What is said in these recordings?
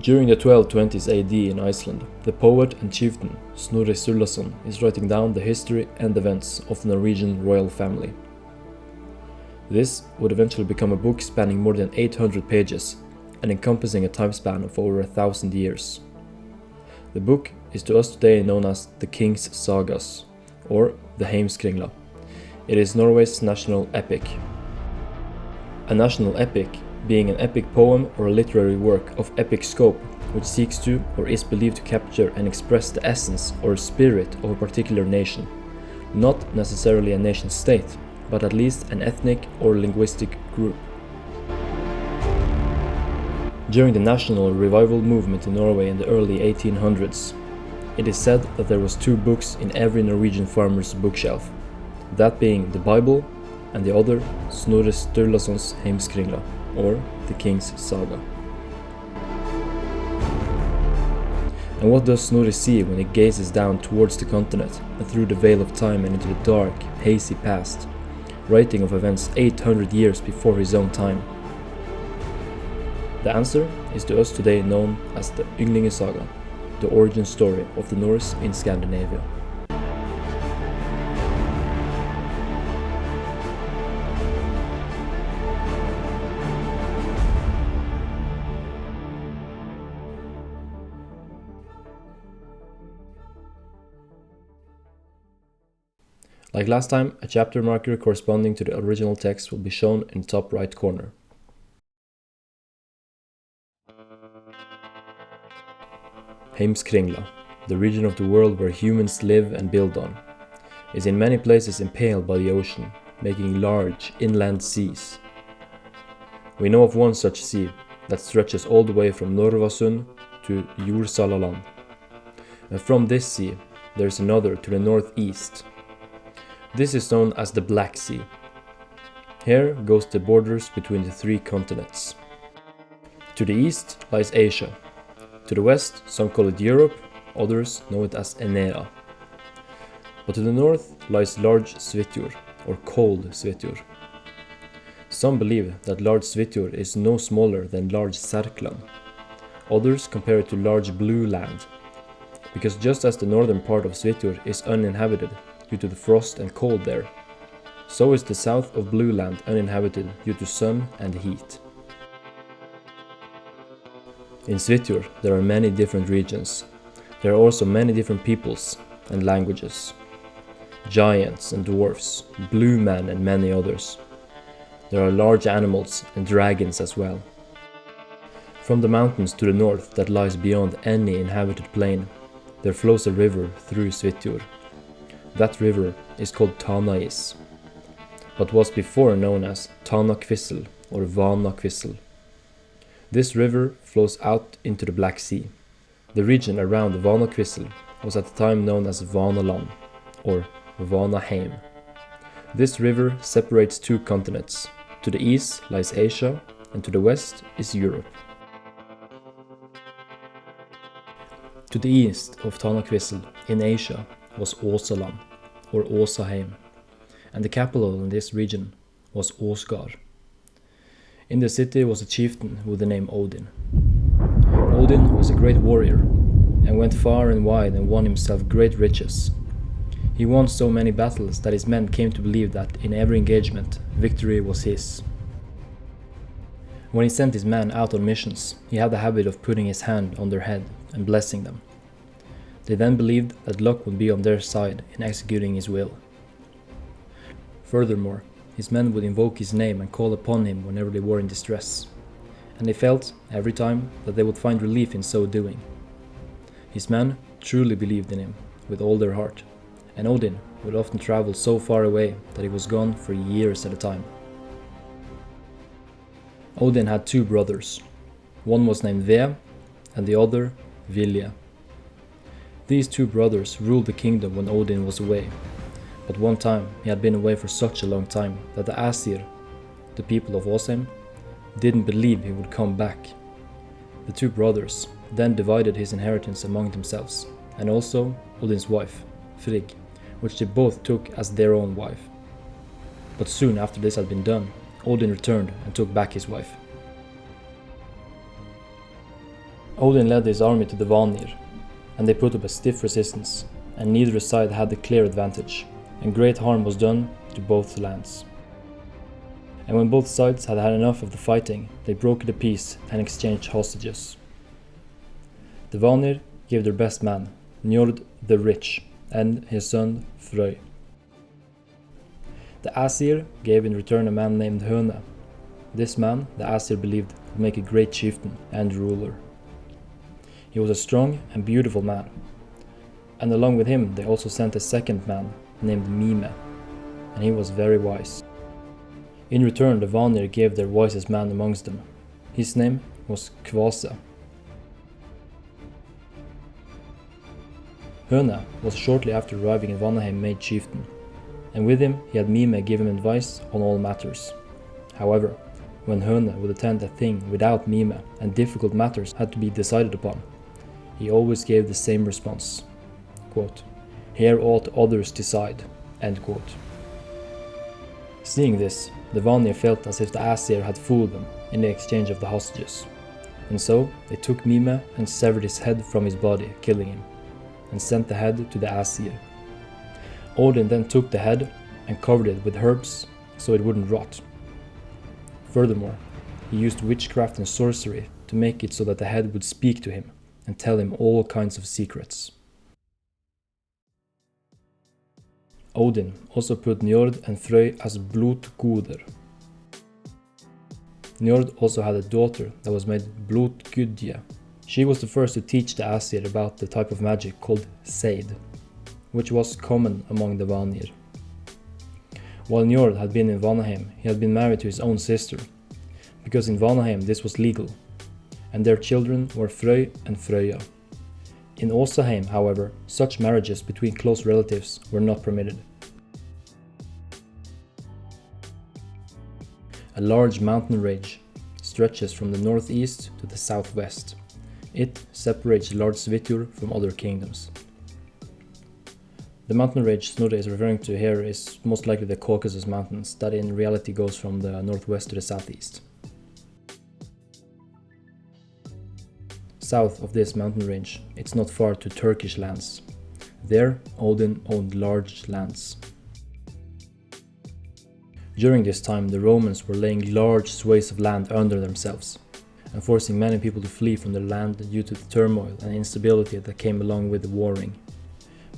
During the 1220s AD in Iceland, the poet and chieftain Snorri Sturlason is writing down the history and events of the Norwegian royal family. This would eventually become a book spanning more than 800 pages and encompassing a time span of over 1,000 years. The book is to us today known as the Kingssagas, or the Heimskringla. It is Norway's national epic. A national epic being an epic poem or a literary work of epic scope which seeks to or is believed to capture and express the essence or spirit of a particular nation, not necessarily a nation state, but at least an ethnic or linguistic group. During the national revival movement in Norway in the early 1800s, it is said that there was 2 books in every Norwegian farmer's bookshelf, that being the Bible and the other Snorri Sturlason's Heimskringla, or the King's Saga. And what does Snorri see when he gazes down towards the continent and through the veil of time and into the dark, hazy past, writing of events 800 years before his own time? The answer is to us today known as the Ynglingesaga, the origin story of the Norse in Scandinavia. Like last time, a chapter marker corresponding to the original text will be shown in the top right corner. Heimskringla, the region of the world where humans live and build on, is in many places impaled by the ocean, making large inland seas. We know of one such sea that stretches all the way from Norway to Jordsalaland. And from this sea, there is another to the northeast. This is known as the Black Sea. Here goes the borders between the 3 continents. To the east lies Asia. To the west, some call it Europe, others know it as Enea. But to the north lies large Svitjord, or cold Svitjord. Some believe that large Svitjord is no smaller than large Serkland. Others compare it to large blue land, because just as the northern part of Svitjord is uninhabited due to the frost and cold there, so is the south of Blue Land uninhabited due to sun and heat. In Svitjord there are many different regions. There are also many different peoples and languages. Giants and dwarfs, blue men and many others. There are large animals and dragons as well. From the mountains to the north that lies beyond any inhabited plain, there flows a river through Svitjord. That river is called Tanais, but was before known as Tanakvissel or Vanakvissel. This river flows out into the Black Sea. The region around Vanakvissel was at the time known as Vanaland or Vanaheim. This river separates 2 continents. To the east lies Asia and to the west is Europe. To the east of Tanakvissel in Asia was Åsaland, or Åsaheim, and the capital in this region was Åsgard. In the city was a chieftain with the name Odin. Odin was a great warrior, and went far and wide and won himself great riches. He won so many battles that his men came to believe that in every engagement, victory was his. When he sent his men out on missions, he had the habit of putting his hand on their head and blessing them. They then believed that luck would be on their side in executing his will. Furthermore, his men would invoke his name and call upon him whenever they were in distress, and they felt, every time, that they would find relief in so doing. His men truly believed in him with all their heart, and Odin would often travel so far away that he was gone for years at a time. Odin had 2 brothers. One was named Ve, and the other Vilja. These 2 brothers ruled the kingdom when Odin was away, but one time he had been away for such a long time that the Aesir, the people of Åsheim, didn't believe he would come back. The 2 brothers then divided his inheritance among themselves, and also Odin's wife, Frigg, which they both took as their own wife. But soon after this had been done, Odin returned and took back his wife. Odin led his army to the Vanir, and they put up a stiff resistance, and neither side had the clear advantage, and great harm was done to both lands. And when both sides had had enough of the fighting, they brokered a peace and exchanged hostages. The Vanir gave their best man, Njord the Rich, and his son Frøy. The Aesir gave in return a man named Høne. This man, the Aesir believed, would make a great chieftain and ruler. He was a strong and beautiful man, and along with him they also sent a second man named Mime, and he was very wise. In return the Vanir gave their wisest man amongst them. His name was Kvase. Høne was shortly after arriving in Vanaheim made chieftain, and with him he had Mime give him advice on all matters. However, when Høne would attend a thing without Mime and difficult matters had to be decided upon, he always gave the same response, quote, "Here ought others decide," end quote. Seeing this, the Vanir felt as if the Aesir had fooled them in the exchange of the hostages, and so they took Mime and severed his head from his body, killing him, and sent the head to the Aesir. Odin then took the head and covered it with herbs so it wouldn't rot. Furthermore, he used witchcraft and sorcery to make it so that the head would speak to him and tell him all kinds of secrets. Odin also put Njord and Frøy as blodgoder. Njord also had a daughter that was made blodgudje. She was the first to teach the Aesir about the type of magic called seid, which was common among the Vanir. While Njord had been in Vanaheim, he had been married to his own sister, because in Vanaheim this was legal, and their children were Frøy and Frøya. In Åsaheim, however, such marriages between close relatives were not permitted. A large mountain range stretches from the northeast to the southwest. It separates Lardsvitjur from other kingdoms. The mountain range Snorri is referring to here is most likely the Caucasus Mountains, that in reality goes from the northwest to the southeast. South of this mountain range, it's not far to Turkish lands. There, Odin owned large lands. During this time, the Romans were laying large swathes of land under themselves, and forcing many people to flee from their land due to the turmoil and instability that came along with the warring.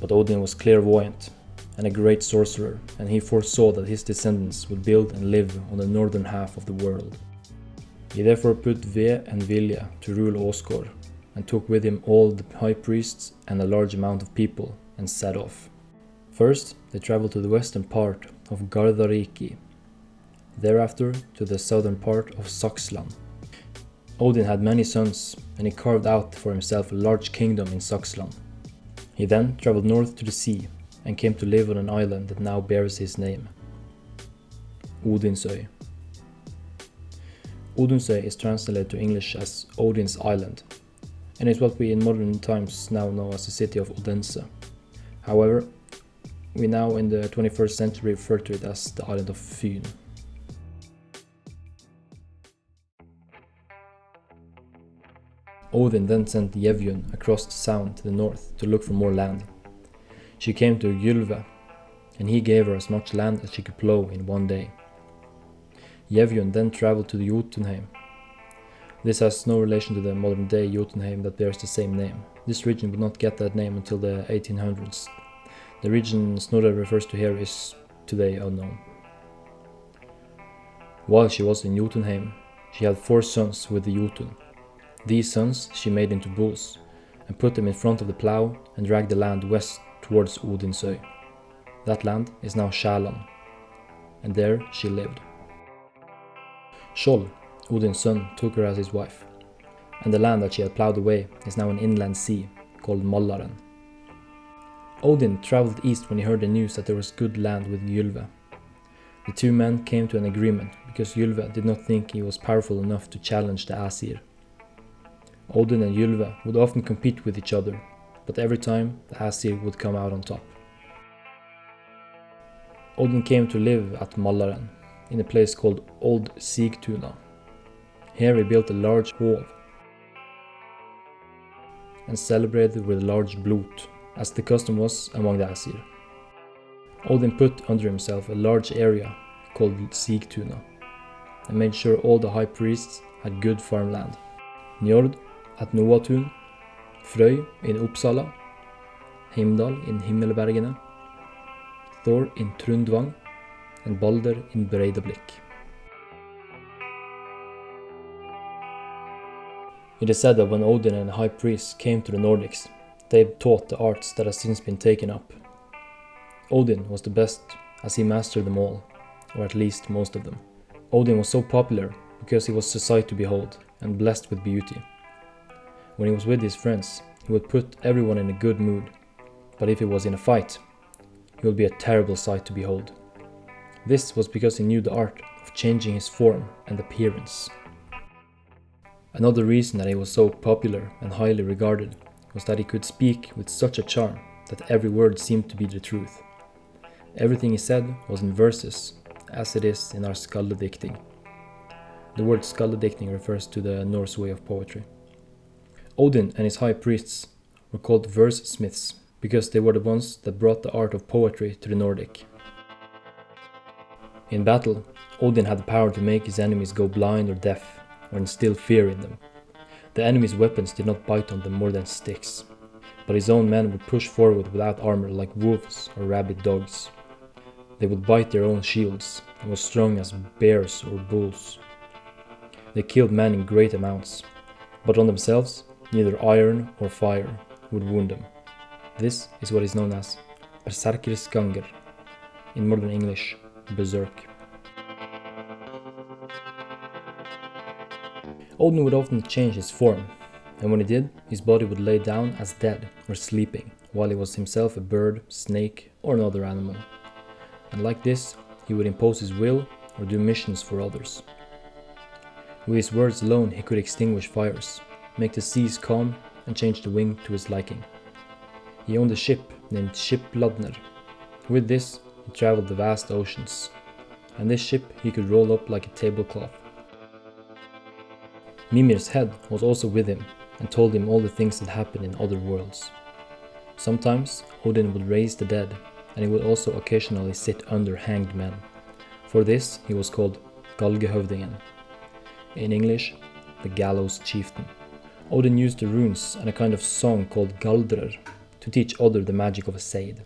But Odin was clairvoyant and a great sorcerer, and he foresaw that his descendants would build and live on the northern half of the world. He therefore put Ve and Vilja to rule Åsgård, and took with him all the high priests and a large amount of people, and set off. First, they traveled to the western part of Gardariki, thereafter to the southern part of Saxland. Odin had many sons, and he carved out for himself a large kingdom in Saxland. He then traveled north to the sea, and came to live on an island that now bears his name, Odinsøy. Odinsøy is translated to English as Odin's Island, and is what we in modern times now know as the city of Odense. However, we now in the 21st century refer to it as the island of Fyn. Odin then sent Gjevjun across the sound to the north to look for more land. She came to Gylve, and he gave her as much land as she could plow in one day. Gjevjun then traveled to the Jotunheim. This has no relation to the modern day Jotunheim that bears the same name. This region would not get that name until the 1800s. The region Snorri refers to here is today unknown. While she was in Jotunheim, she had 4 sons with the Jotun. These sons she made into bulls, and put them in front of the plough and dragged the land west towards Odinsøy. That land is now Sjælland, and there she lived. Skjold, Odin's son, took her as his wife, and the land that she had ploughed away is now an inland sea called Mallaren. Odin travelled east when he heard the news that there was good land with Gylve. The 2 men came to an agreement because Gylve did not think he was powerful enough to challenge the Aesir. Odin and Gylve would often compete with each other, but every time the Aesir would come out on top. Odin came to live at Mallaren, in a place called Old Sigtuna. Here he built a large hov. and celebrated with a large blot, as the custom was among the Aesir. Odin put under himself a large area called Sigtuna, and made sure all the high priests had good farmland. Njord at Noatun, Frøy in Uppsala, Heimdall in Himmelbergene, Thor in Trundvang, and Balder in Breidablikk. It is said that when Odin and the high priests came to the Nordics, they taught the arts that have since been taken up. Odin was the best as he mastered them all, or at least most of them. Odin was so popular because he was a sight to behold and blessed with beauty. When he was with his friends, he would put everyone in a good mood, but if he was in a fight, he would be a terrible sight to behold. This was because he knew the art of changing his form and appearance. Another reason that he was so popular and highly regarded was that he could speak with such a charm that every word seemed to be the truth. Everything he said was in verses, as it is in our skaldedikting. The word skaldedikting refers to the Norse way of poetry. Odin and his high priests were called verse smiths because they were the ones that brought the art of poetry to the Nordic. In battle, Odin had the power to make his enemies go blind or deaf, or instill fear in them. The enemy's weapons did not bite on them more than sticks, but his own men would push forward without armor like wolves or rabid dogs. They would bite their own shields and were strong as bears or bulls. They killed men in great amounts, but on themselves neither iron or fire would wound them. This is what is known as berserkersganger, in modern English, berserk. Odin would often change his form, and when he did, his body would lay down as dead or sleeping, while he was himself a bird, snake, or another animal. And like this, he would impose his will or do missions for others. With his words alone, he could extinguish fires, make the seas calm, and change the wind to his liking. He owned a ship named Skipladner. With this, he traveled the vast oceans, and this ship he could roll up like a tablecloth. Mimir's head was also with him and told him all the things that happened in other worlds. Sometimes Odin would raise the dead, and he would also occasionally sit under hanged men. For this he was called Galgehøvdingen. In English, the gallows chieftain. Odin used the runes and a kind of song called Galdrer to teach Other the magic of a seid,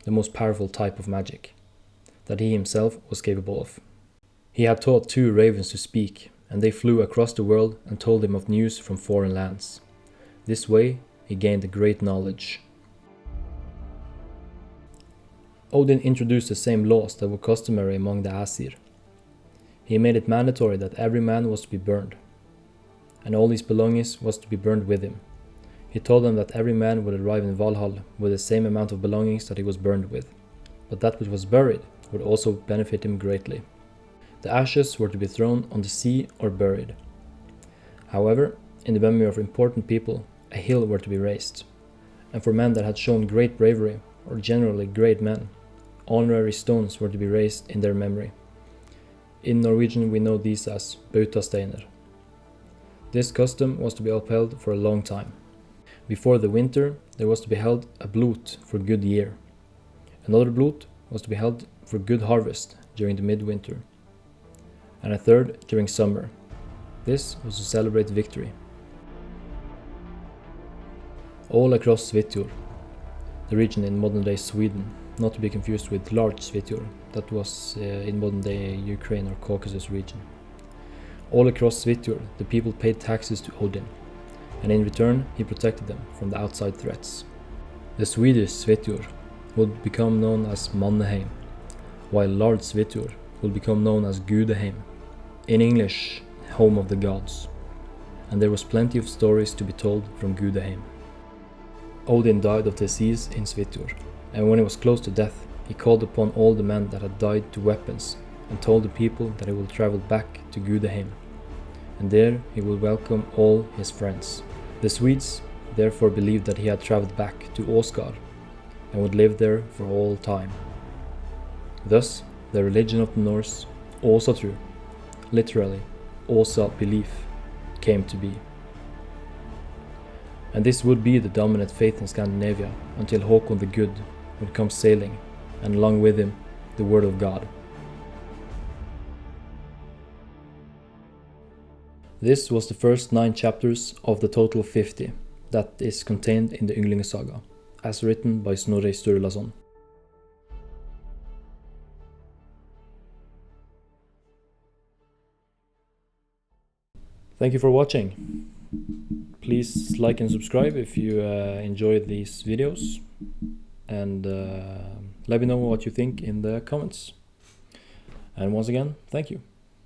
the most powerful type of magic, that he himself was capable of. He had taught 2 ravens to speak, and they flew across the world and told him of news from foreign lands. This way he gained a great knowledge. Odin introduced the same laws that were customary among the Aesir. He made it mandatory that every man was to be burned, and all his belongings was to be burned with him. He told them that every man would arrive in Valhall with the same amount of belongings that he was burned with, but that which was buried would also benefit him greatly. The ashes were to be thrown on the sea or buried. However, in the memory of important people, a hill were to be raised, and for men that had shown great bravery, or generally great men, honorary stones were to be raised in their memory. In Norwegian we know these as bautasteiner. This custom was to be upheld for a long time. Before the winter there was to be held a blot for good year. Another blot was to be held for good harvest during the midwinter, and a third during summer. This was to celebrate victory. All across Svitjord, the region in modern-day Sweden, not to be confused with large Svitjord, that was in modern-day Ukraine or Caucasus region. All across Svitjord, the people paid taxes to Odin, and in return he protected them from the outside threats. The Swedish Svitjord would become known as Manneheim, while large Svitjord would become known as Gudeheim, in English, home of the gods, and there was plenty of stories to be told from Gudeheim. Odin died of disease in Svitjord, and when he was close to death, he called upon all the men that had died to weapons and told the people that he will travel back to Gudeheim, and there he will welcome all his friends. The Swedes therefore believed that he had traveled back to Åsgard and would live there for all time. Thus, the religion of the Norse, Åsatru, literally Åsa belief, came to be. and this would be the dominant faith in Scandinavia until Håkon the Good would come sailing, and along with him, the word of God. This was the first 9 chapters of the total 50 that is contained in the Ynglingesaga, as written by Snorri Sturlason. Thank you for watching. Please like and subscribe if you enjoyed these videos, and let me know what you think in the comments. And once again, thank you.